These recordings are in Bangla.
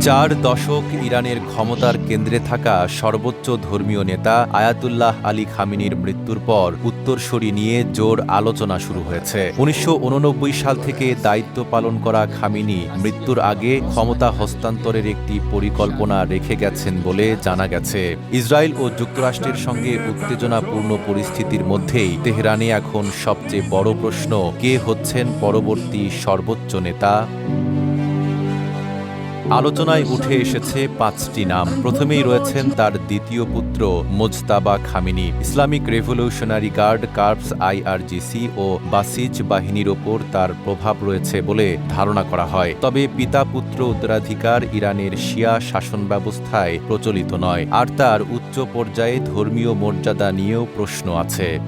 4 দশক ইরানের ক্ষমতার কেন্দ্রে থাকা সর্বোচ্চ ধর্মীয় নেতা আয়াতুল্লাহ আলী খামেনির মৃত্যুর পর উত্তরসূরি নিয়ে জোর আলোচনা শুরু হয়েছে। ১৯৮৯ সাল থেকে দায়িত্ব পালন করা খামেনি মৃত্যুর আগে ক্ষমতা হস্তান্তরের একটি পরিকল্পনা রেখে গেছেন বলে জানা গেছে। ইসরায়েল ও যুক্তরাষ্ট্রের সঙ্গে উত্তেজনাপূর্ণ পরিস্থিতির মধ্যেই তেহরানে এখন সবচেয়ে বড় প্রশ্ন, কে হচ্ছেন পরবর্তী সর্বোচ্চ নেতা? আলোচনায় উঠে এসেছে 5টি নাম। প্রথমেই রয়েছেন তার দ্বিতীয় পুত্র Mojtaba Khamenei. Islamic Revolutionary Guard Corps IRGC ও বাসিজ বাহিনীর ওপর তার প্রভাব রয়েছে বলে ধারণা করা হয়। তবে পিতা পুত্র উত্তরাধিকার ইরানের শিয়া শাসন ব্যবস্থায় প্রচলিত নয়, আর তার উচ্চ পর্যায়ে ধর্মীয় মর্যাদা নিয়েও প্রশ্ন আছে।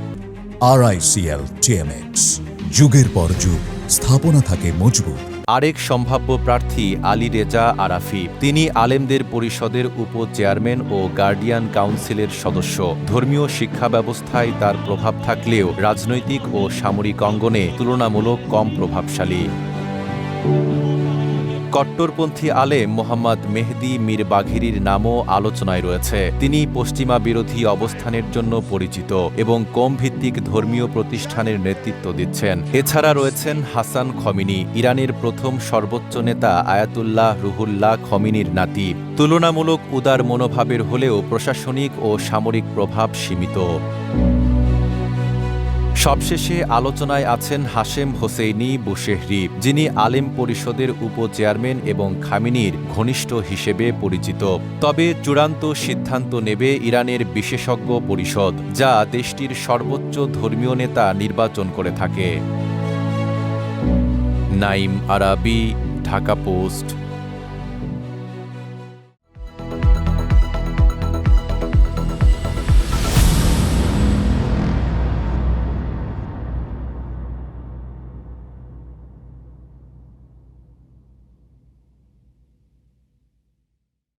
RICL TMX, যুগের পর যুগ স্থাপনা থাকে মজবুত। আরেক সম্ভাব্য প্রার্থী আলী রেজা আরাফি। তিনি আলেমদের পরিষদের উপ-চেয়ারম্যান ও গার্ডিয়ান কাউন্সিলের সদস্য। ধর্মীয় শিক্ষা ব্যবস্থায় তার প্রভাব থাকলেও রাজনৈতিক ও সামরিক অঙ্গনে তুলনামূলক কম প্রভাবশালী। কট্টরপন্থী আলেম মোহাম্মদ মেহদি মীর বাঘেরির নামও আলোচনায় রয়েছে। তিনি পশ্চিমা বিরোধী অবস্থানের জন্য পরিচিত এবং কম-ভিত্তিক ধর্মীয় প্রতিষ্ঠানের নেতৃত্ব দিচ্ছেন। এছাড়া রয়েছেন হাসান খমিনি, ইরানের প্রথম সর্বোচ্চ নেতা আয়াতুল্লাহ রুহুল্লাহ খমিনির নাতি। তুলনামূলক উদার মনোভাবের হলেও প্রশাসনিক ও সামরিক প্রভাব সীমিত। সবশেষে আলোচনায় আছেন হাশেম হোসেইনি বুশেহরি, যিনি আলেম পরিষদের উপ-চেয়ারম্যান এবং খামেনির ঘনিষ্ঠ হিসেবে পরিচিত। তবে চূড়ান্ত সিদ্ধান্ত নেবে ইরানের বিশেষজ্ঞ পরিষদ, যা দেশটির সর্বোচ্চ ধর্মীয় নেতা নির্বাচন করে থাকে। নাইম আরাবি, ঢাকা পোস্ট।